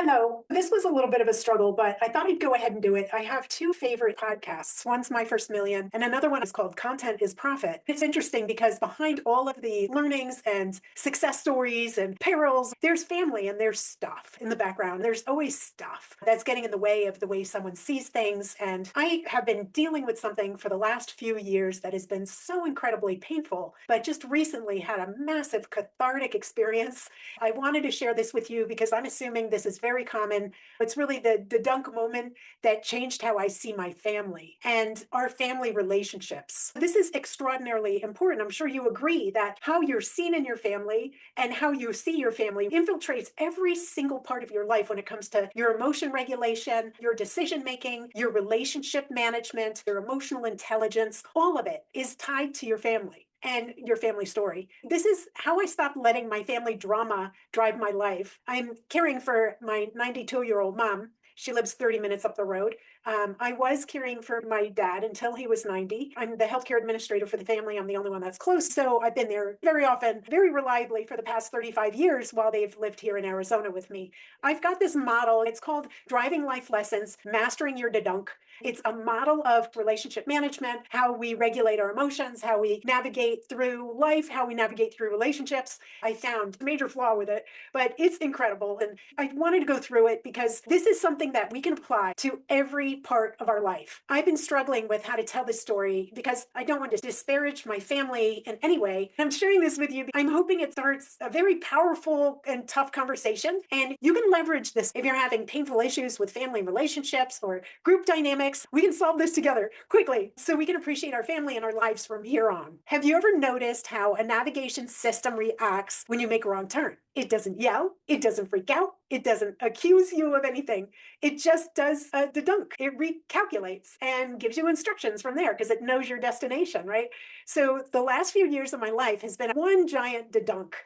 Hello. This was a little bit of a struggle, but I thought I'd go ahead and do it. I have two favorite podcasts. One's My First Million, and another one is called Content is Profit. It's interesting because behind all of the learnings and success stories and perils, there's family and there's stuff in the background. There's always stuff that's getting in the way of the way someone sees things. And I have been dealing with something for the last few years that has been so incredibly painful, but just recently had a massive cathartic experience. I wanted to share this with you because I'm assuming this is very common. It's really the dunk moment that changed how I see my family and our family relationships. This is extraordinarily important. I'm sure you agree that how you're seen in your family and how you see your family infiltrates every single part of your life when it comes to your emotion regulation, your decision making, your relationship management, your emotional intelligence. All of it is tied to your family and your family story. This is how I stopped letting my family drama drive my life. I'm caring for my 92-year-old mom. She lives 30 minutes up the road. I was caring for my dad until he was 90. I'm the healthcare administrator for the family. I'm the only one that's close. So I've been there very often, very reliably for the past 35 years while they've lived here in Arizona with me. I've got this model. It's called Driving Life Lessons, Mastering Your Dedunk. It's a model of relationship management, how we regulate our emotions, how we navigate through life, how we navigate through relationships. I found a major flaw with it, but it's incredible. And I wanted to go through it because this is something that we can apply to every part of our life. I've been struggling with how to tell this story because I don't want to disparage my family in any way. I'm sharing this with you. I'm hoping it starts a very powerful and tough conversation. And you can leverage this if you're having painful issues with family relationships or group dynamics. We can solve this together quickly so we can appreciate our family and our lives from here on. Have you ever noticed how a navigation system reacts when you make a wrong turn? It doesn't yell. It doesn't freak out. It doesn't accuse you of anything. It just does the dunk. It recalculates and gives you instructions from there because it knows your destination, right? So the last few years of my life has been one giant dunk.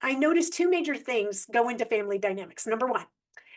I noticed two major things go into family dynamics. Number one,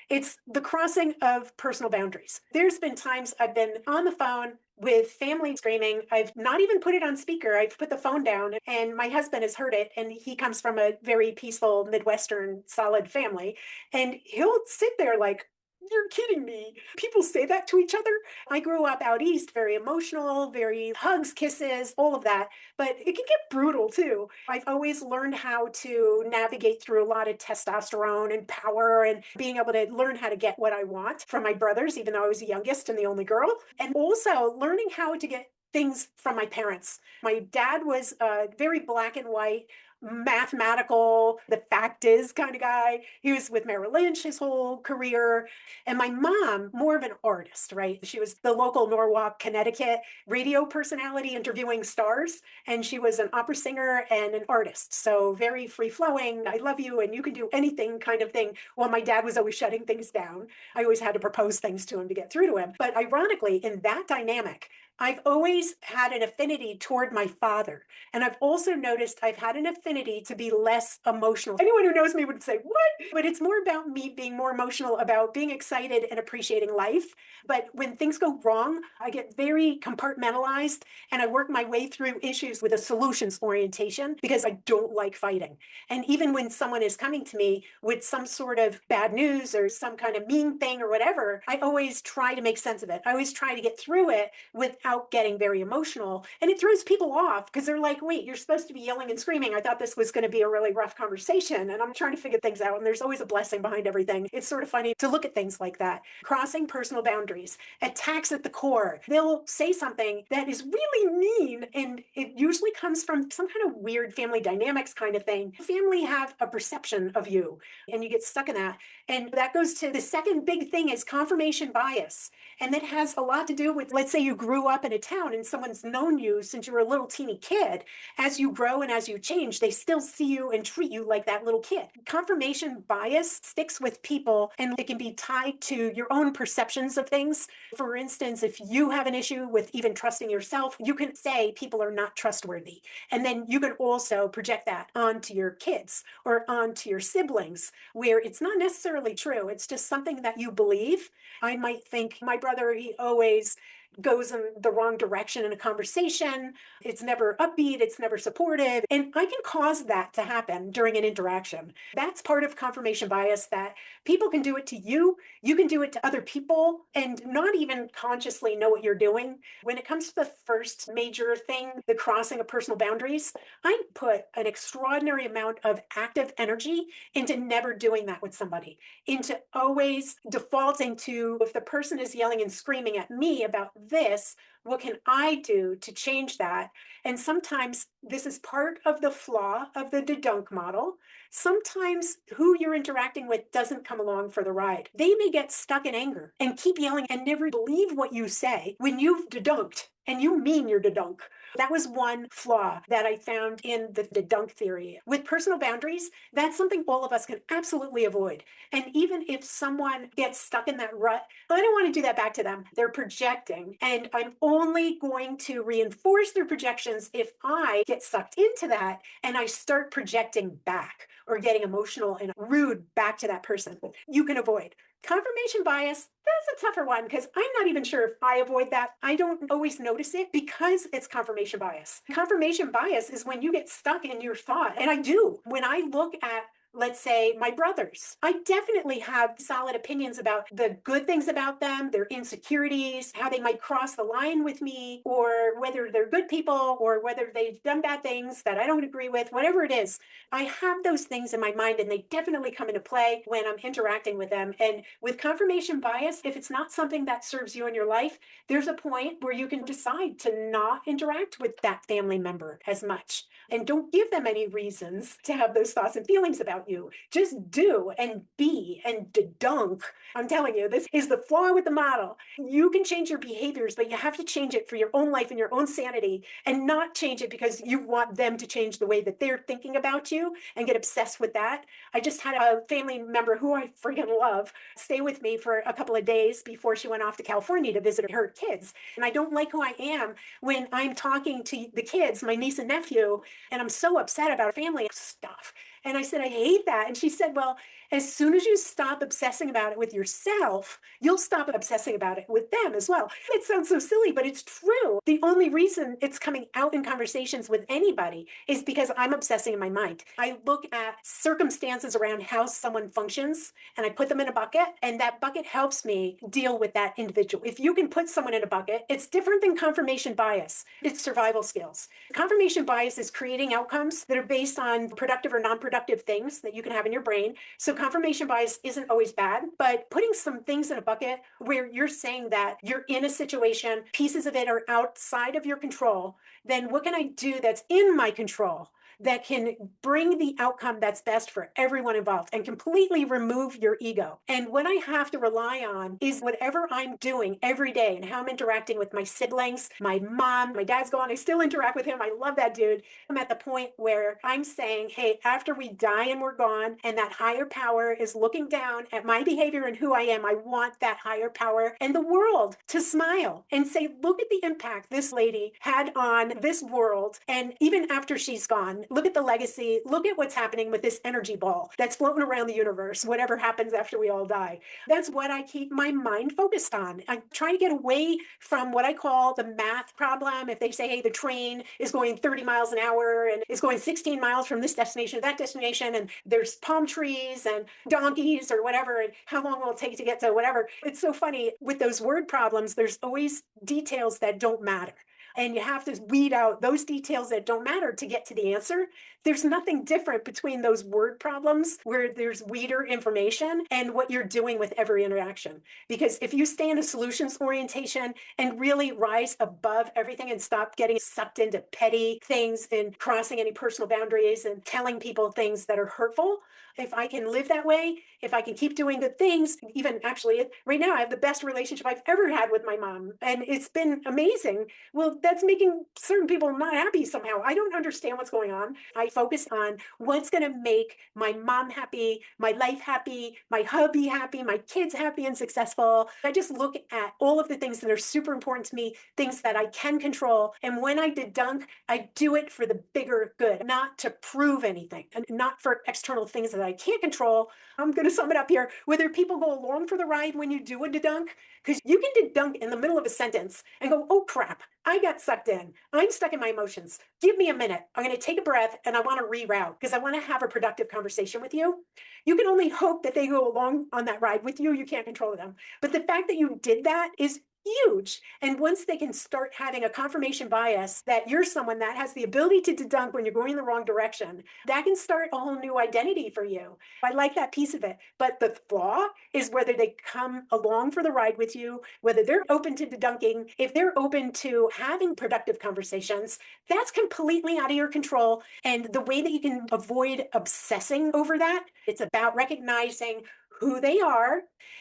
it's the crossing of personal boundaries. There's been times I've been on the phone with family screaming. I've not even put it on speaker. I've put the phone down and my husband has heard it. And he comes from a very peaceful, Midwestern, solid family. And he'll sit there like, you're kidding me. People say that to each other. I grew up out east, very emotional, very hugs, kisses, all of that. But it can get brutal too. I've always learned how to navigate through a lot of testosterone and power and being able to learn how to get what I want from my brothers, even though I was the youngest and the only girl. And also learning how to get things from my parents. My dad was very black and white, mathematical, the fact is kind of guy. He was with Merrill Lynch his whole career. And my mom, more of an artist, right? She was the local Norwalk, Connecticut radio personality interviewing stars. And she was an opera singer and an artist. So very free flowing. I love you and you can do anything kind of thing. While my dad was always shutting things down. I always had to propose things to him to get through to him. But ironically, in that dynamic, I've always had an affinity toward my father. And I've also noticed I've had an affinity to be less emotional. Anyone who knows me would say, what? But it's more about me being more emotional about being excited and appreciating life. But when things go wrong, I get very compartmentalized and I work my way through issues with a solutions orientation because I don't like fighting. And even when someone is coming to me with some sort of bad news or some kind of mean thing or whatever, I always try to make sense of it. I always try to get through it without getting very emotional. And it throws people off because they're like, wait, you're supposed to be yelling and screaming. I thought this was going to be a really rough conversation. And I'm trying to figure things out. And there's always a blessing behind everything. It's sort of funny to look at things like that. Crossing personal boundaries, attacks at the core. They'll say something that is really mean. And it usually comes from some kind of weird family dynamics kind of thing. Family have a perception of you and you get stuck in that. And that goes to the second big thing is confirmation bias. And that has a lot to do with, let's say you grew up in a town and someone's known you since you were a little teeny kid. As you grow and as you change, they still see you and treat you like that little kid. Confirmation bias sticks with people and it can be tied to your own perceptions of things. For instance, if you have an issue with even trusting yourself, you can say people are not trustworthy. And then you can also project that onto your kids or onto your siblings, where it's not necessarily true. It's just something that you believe. I might think my brother, he always goes in the wrong direction in a conversation. It's never upbeat, it's never supportive. And I can cause that to happen during an interaction. That's part of confirmation bias, that people can do it to you, you can do it to other people, and not even consciously know what you're doing. When it comes to the first major thing, the crossing of personal boundaries, I put an extraordinary amount of active energy into never doing that with somebody, into always defaulting to, if the person is yelling and screaming at me about this, what can I do to change that? And sometimes this is part of the flaw of the dunk model. Sometimes who you're interacting with doesn't come along for the ride. They may get stuck in anger and keep yelling and never believe what you say when you've dedunked and you mean you're dedunk. That was one flaw that I found in the dunk theory. With personal boundaries, that's something all of us can absolutely avoid. And even if someone gets stuck in that rut, I don't want to do that back to them. They're projecting, and I'm only going to reinforce their projections if I get sucked into that and I start projecting back or getting emotional and rude back to that person. You can avoid. Confirmation bias, that's a tougher one because I'm not even sure if I avoid that. I don't always notice it because it's confirmation bias. Confirmation bias is when you get stuck in your thought. And I do. When I look at, let's say, my brothers, I definitely have solid opinions about the good things about them, their insecurities, how they might cross the line with me, or whether they're good people, or whether they've done bad things that I don't agree with, whatever it is. I have those things in my mind, and they definitely come into play when I'm interacting with them. And with confirmation bias, if it's not something that serves you in your life, there's a point where you can decide to not interact with that family member as much. And don't give them any reasons to have those thoughts and feelings about you. Just do and be and dunk. I'm telling you, this is the flaw with the model. You can change your behaviors, but you have to change it for your own life and your own sanity, and not change it because you want them to change the way that they're thinking about you and get obsessed with that. I just had a family member who I freaking love stay with me for a couple of days before she went off to California to visit her kids. And I don't like who I am when I'm talking to the kids, my niece and nephew, and I'm so upset about family stuff. And I said, I hate that. And she said, well, as soon as you stop obsessing about it with yourself, you'll stop obsessing about it with them as well. It sounds so silly, but it's true. The only reason it's coming out in conversations with anybody is because I'm obsessing in my mind. I look at circumstances around how someone functions and I put them in a bucket, and that bucket helps me deal with that individual. If you can put someone in a bucket, it's different than confirmation bias. It's survival skills. Confirmation bias is creating outcomes that are based on productive or non-productive things that you can have in your brain. So confirmation bias isn't always bad, but putting some things in a bucket where you're saying that you're in a situation, pieces of it are outside of your control, then what can I do that's in my control that can bring the outcome that's best for everyone involved and completely remove your ego? And what I have to rely on is whatever I'm doing every day and how I'm interacting with my siblings, my mom, my dad's gone, I still interact with him. I love that dude. I'm at the point where I'm saying, hey, after we die and we're gone, and that higher power is looking down at my behavior and who I am, I want that higher power and the world to smile and say, look at the impact this lady had on this world. And even after she's gone, look at the legacy, look at what's happening with this energy ball that's floating around the universe, whatever happens after we all die. That's what I keep my mind focused on. I'm trying to get away from what I call the math problem. If they say, hey, the train is going 30 miles an hour and is going 16 miles from this destination to that destination, and there's palm trees and donkeys or whatever, and how long will it take to get to whatever. It's so funny with those word problems, there's always details that don't matter. And you have to weed out those details that don't matter to get to the answer. There's nothing different between those word problems where there's weeder information and what you're doing with every interaction. Because if you stay in a solutions orientation and really rise above everything and stop getting sucked into petty things and crossing any personal boundaries and telling people things that are hurtful, if I can live that way, if I can keep doing good things, even actually right now, I have the best relationship I've ever had with my mom, and it's been amazing. Well, that's making certain people not happy somehow. I don't understand what's going on. I focus on what's going to make my mom happy, my life happy, my hubby happy, my kids happy and successful. I just look at all of the things that are super important to me, things that I can control. And when I did dunk, I do it for the bigger good, not to prove anything, and not for external things that I I can't control. I'm going to sum it up here. Whether people go along for the ride when you do a dedunk, because you can dedunk in the middle of a sentence and go, oh crap, I got sucked in. I'm stuck in my emotions. Give me a minute. I'm going to take a breath and I want to reroute because I want to have a productive conversation with you. You can only hope that they go along on that ride with you. You can't control them. But the fact that you did that is huge. And once they can start having a confirmation bias that you're someone that has the ability to dedunk when you're going in the wrong direction, that can start a whole new identity for you. I like that piece of it. But the flaw is whether they come along for the ride with you, whether they're open to dedunking, if they're open to having productive conversations, that's completely out of your control. And the way that you can avoid obsessing over that, it's about recognizing who they are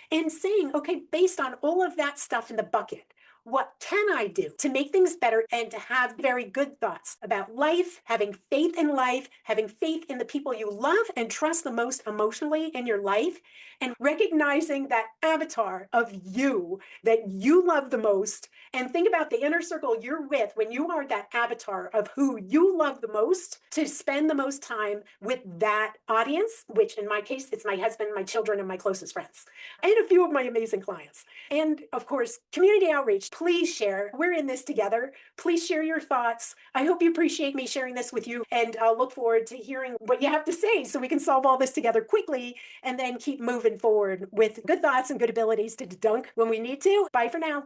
and saying, okay, based on all of that stuff in the bucket, what can I do to make things better and to have very good thoughts about life, having faith in life, having faith in the people you love and trust the most emotionally in your life, and recognizing that avatar of you that you love the most. And think about the inner circle you're with when you are that avatar of who you love the most, to spend the most time with that audience, which in my case, it's my husband, my children, and my closest friends, and a few of my amazing clients. And of course, community outreach, please share. We're in this together. Please share your thoughts. I hope you appreciate me sharing this with you, and I'll look forward to hearing what you have to say so we can solve all this together quickly and then keep moving forward with good thoughts and good abilities to dunk when we need to. Bye for now.